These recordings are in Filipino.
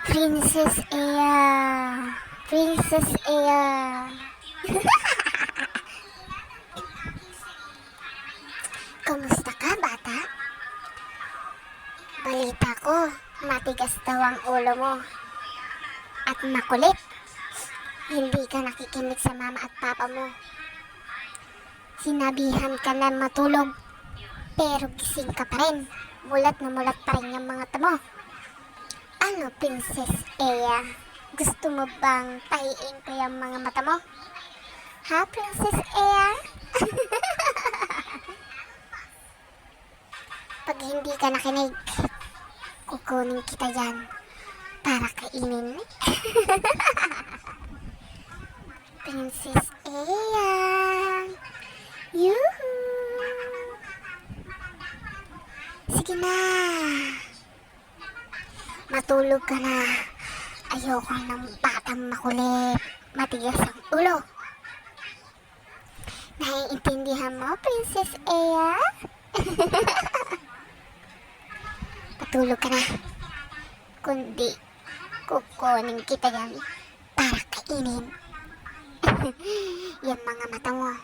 Princess Ea. Princess Ea. Kamusta ka, bata? Balita ko, matigas daw ang ulo mo. At makulit. Hindi ka nakikinig sa mama at papa mo. Sinabihan ka na matulog. Pero gising ka pa rin. Mulat na mulat pa rin yung mga tamo. Ano, Princess Ea? Gusto mo bang tahiin ko yung mga mata mo? Ha, Princess Ea? Pag hindi ka nakinig, kukunin kita dyan para kainin. Princess Ea. Yuhu. Sige na. Matulog ka na. Ayoko ng batang makulit. Matigas ang ulo. Naiintindihan mo, Princess Ea? Patulog ka na. Kundi, kukunin kita yan para kainin. Yung mga mata mo.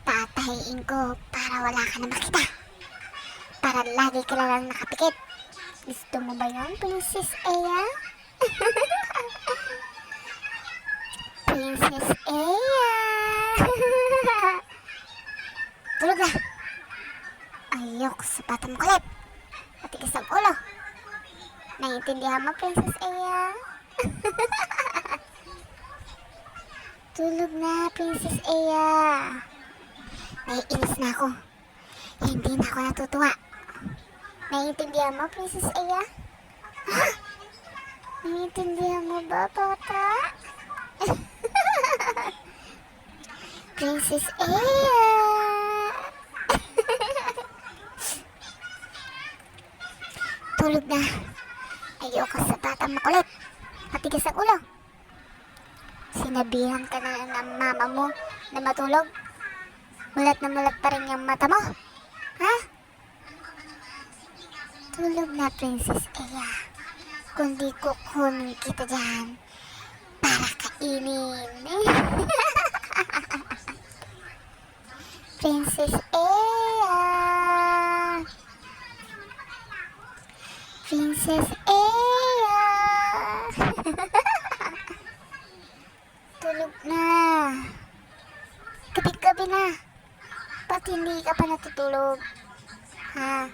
Tatahiin ko para wala ka na makita. Para lagi ka lang nakapikit. Gusto mo ba yun, Princess Ea? Princess Ea. Tulog na. Ayoko sa batang kulit. Matigas ang ulo. Naiintindihan mo, Princess Ea? Tulog na, Princess Ea. Naiinis na ako. Hindi na ako natutuwa. Naiintindihan mo, Princess Ea? Ha? Naiintindihan mo ba, bata? Princess Ea. Tulog na. Ayoko sa batang makulit. Matigas ang ulo. Sinabihan ka na ng mama mo na matulog. Mulat na mulat pa rin yung mata mo. Ha? Tulog na, Princess Ea. Kundi kukunin kita dyan para kainin. Princess Ea. Princess Ea. Tulog na. Gabi-gabi na. Ba't hindi ka pa natutulog? Ha?